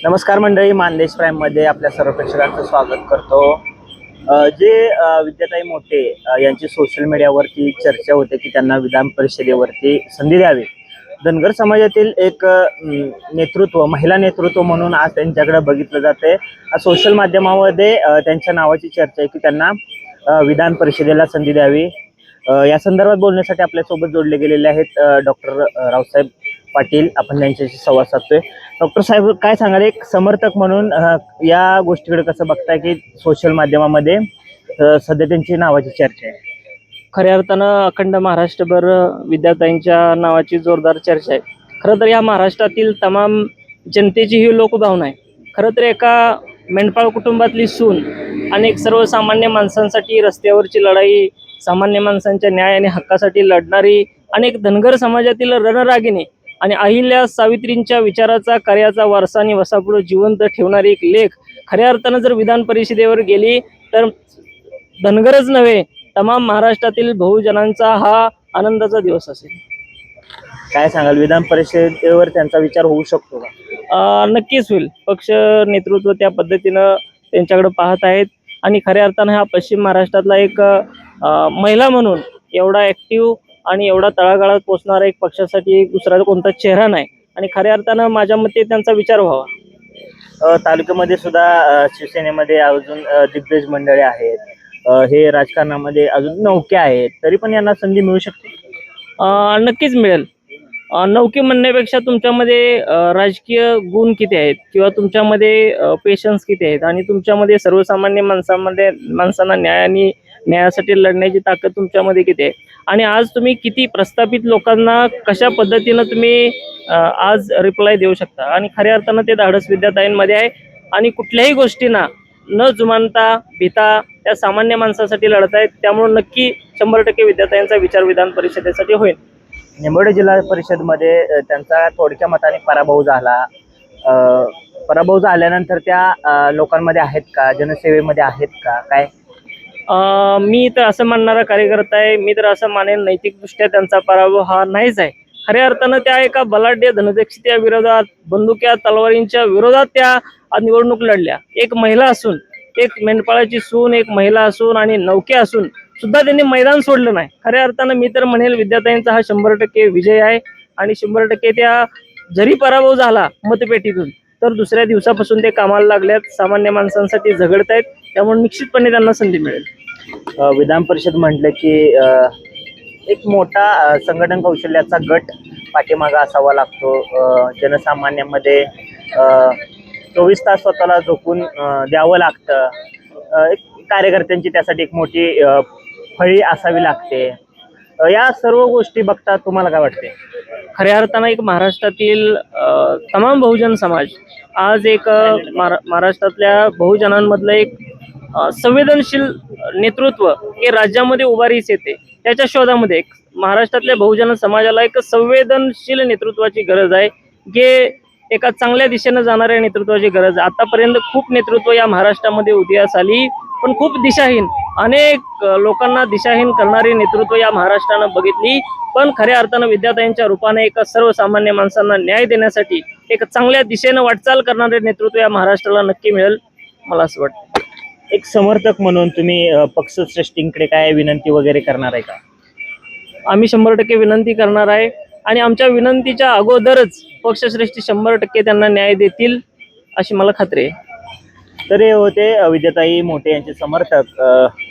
नमस्कार मंडळी, मानदेश प्राईममध्ये आपल्या सर्व प्रेक्षकांचं स्वागत करतो। जे विद्याताई मोठे यांची सोशल मीडियावरती चर्चा होते की त्यांना विधान परिषदेवरती संधी द्यावी। धनगर समाजातील एक नेतृत्व, महिला नेतृत्व म्हणून आज त्यांच्याकडे बघितलं जाते। सोशल माध्यमामध्ये त्यांच्या नावाची चर्चा आहे की त्यांना विधान परिषदेला संधी द्यावी। या संदर्भात बोलण्यासाठी आपल्यासोबत जोडले गेलेले आहेत डॉक्टर रावसाहेब पाटील। आपण त्यांच्याशी संवाद साधतोय। डॉक्टर साहेब, काय सांगाल, एक समर्थक म्हणून या गोष्टीकडे कसं बघताय की सोशल माध्यमामध्ये सध्या त्यांची नावाची चर्चा आहे? खऱ्या अर्थानं अखंड महाराष्ट्रभर विद्याताईंच्या नावाची जोरदार चर्चा आहे। खरं तर या महाराष्ट्रातील तमाम जनतेची ही लोकभावना आहे। खरं तर एका मेंढपाळ कुटुंबातली सून अनेक सर्वसामान्य माणसांसाठी रस्त्यावरची लढाई, सामान्य माणसांच्या न्याय आणि हक्कासाठी लढणारी अनेक धनगर समाजातील रणरागिणी आणि अहिल्या सावित्रींच्या विचाराचा, कार्याचा वारसा आणि वसापुढे जिवंत ठेवणारी एक लेख खऱ्या अर्थानं जर विधान परिषदेवर गेली तर धनगरच नव्हे, तमाम महाराष्ट्रातील बहुजनांचा हा आनंदाचा दिवस असेल। काय सांगाल, विधान परिषदेवर त्यांचा विचार होऊ शकतो का? नक्कीच होईल। पक्ष नेतृत्व त्या पद्धतीनं त्यांच्याकडे पाहत आहेत आणि खऱ्या अर्थानं हा पश्चिम महाराष्ट्रातला एक महिला म्हणून एवढा ॲक्टिव्ह आणि एवढा तळागाळात पोचणारा एक पक्षासाठी एक दुसरा कोणता चेहरा नाही आणि खऱ्या अर्थानं माझ्या मते त्यांचा विचार व्हावा। तालुक्यामध्ये सुद्धा शिवसेनेमध्ये अजून दिग्गज मंडळी आहेत, हे राजकारणामध्ये अजून नौके आहेत, तरी पण यांना संधी मिळू शकते? नक्कीच मिळेल। नौके म्हणण्यापेक्षा तुमच्यामध्ये राजकीय गुण किती आहेत किंवा तुमच्यामध्ये पेशन्स किती आहेत आणि तुमच्यामध्ये सर्वसामान्य माणसांना न्यायासाठी लढण्याची ताकद तुमच्यामध्ये किती आहे आणि आज तुम्ही किती प्रस्थापित लोकांना कशा पद्धतीनं तुम्ही आज रिप्लाय देऊ शकता आणि खऱ्या अर्थानं ते धाडस विद्याताईंमध्ये आहे आणि कुठल्याही गोष्टींना न जुमानता भीता त्या सामान्य माणसासाठी लढत आहेत। त्यामुळे नक्की 100% विद्याताईंचा विचार विधान परिषदेसाठी होईल। निंबोडे जिल्हा परिषदमध्ये त्यांचा थोडक्या मताने पराभव झाला। पराभव झाल्यानंतर त्या लोकांमध्ये आहेत का, जनसेवेमध्ये आहेत का, काय? मी तर असं मानणारा कार्यकर्ता आहे। मी तर असं मानेन नैतिकदृष्ट्या त्यांचा पराभव हा नाहीच आहे। खऱ्या अर्थानं त्या एका बलाढ्य धनदक्षित्या विरोधात, बंदुक्या तलवारींच्या विरोधात त्या निवडणूक लढल्या। एक महिला असून, एक मेंढपाळाची सून, एक महिला असून आणि नौके असून सुद्धा त्यांनी मैदान सोडलं नाही। खऱ्या अर्थानं मी तर म्हणेल विद्याताईंचा हा 100% विजय आहे आणि 100% त्या जरी पराभव झाला मतपेटीतून तर दुसऱ्या दिवसापासून ते कामाला लागल्यात, सामान्य माणसांसाठी झगडत आहेत। त्यामुळे निश्चितपणे त्यांना संधी मिळेल। विधान परिषद म्हटलं की एक मोठा संघटन कौशल्याचा गट पाठीमागा असावा लागतो। जनसामान्यांमध्ये 24 तास स्वतःला झोकून द्यावं लागतं। एक कार्यकर्त्यांची त्यासाठी एक मोठी फळी असावी लागते। या सर्व गोष्टी बघता तुम्हाला काय वाटते? खऱ्या अर्थानं एक महाराष्ट्रातील तमाम बहुजन समाज आज एक महाराष्ट्रातल्या बहुजनांमधलं एक संवेदनशील नेतृत्व हे राज्यामध्ये उभारीस येते। त्याच्या शोधामध्ये एक महाराष्ट्रातल्या बहुजन समाजाला एक संवेदनशील नेतृत्वाची गरज आहे, जे एका चांगल्या दिशेनं जाणाऱ्या नेतृत्वाची गरज आहे। आतापर्यंत खूप नेतृत्व या महाराष्ट्रामध्ये उदयास आली, पण खूप दिशाहीन, अनेक लोकांना दिशाहीन करणारी नेतृत्व या महाराष्ट्रानं बघितली। पण खऱ्या अर्थानं विद्याताईंच्या रूपाने एका सर्वसामान्य माणसांना न्याय देण्यासाठी एक चांगल्या दिशेनं वाटचाल करणारे नेतृत्व या महाराष्ट्राला नक्की मिळेल, मला असं वाटतं। एक समर्थक म्हणून तुम्ही पक्षश्रेष्ठींकडे काय विनंती वगैरे करणार आहे का? आम्ही 100% विनंती करणार आहे आणि आमच्या विनंतीच्या अगोदरच पक्षश्रेष्ठी 100% त्यांना न्याय देतील अशी मला खात्री आहे। तर हे होते विद्याताई मोठे यांचे समर्थक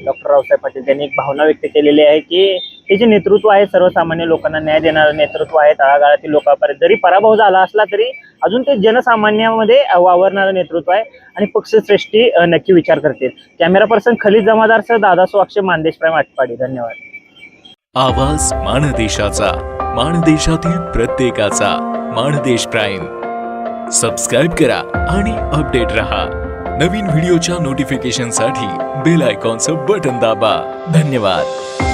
डॉक्टर रावसाहेब पाटील। त्यांनी एक भावना व्यक्त केलेली आहे की हे जे नेतृत्व आहे, सर्वसामान्य लोकांना न्याय देणारं नेतृत्व आहे, तळागाळातील लोकांपर्यंत जरी पराभव झाला असला तरी अजून ते जनसामान्यामध्ये वावरणारं नेतृत्व आहे आणि पक्षश्रेष्ठी नक्की विचार करतील। कॅमेरा पर्सन खलीद जमादारसह दादा स्वाक्ष, मानदेश प्राईम आटपाडी। धन्यवाद। आवाज माणदेशाचा, माणदेशातील प्रत्येकाचा। माणदेश प्राईम सबस्क्राईब करा आणि अपडेट रहा। नवीन व्हिडिओच्या नोटिफिकेशनसाठी बेल आयकॉनचं बटन दाबा। धन्यवाद।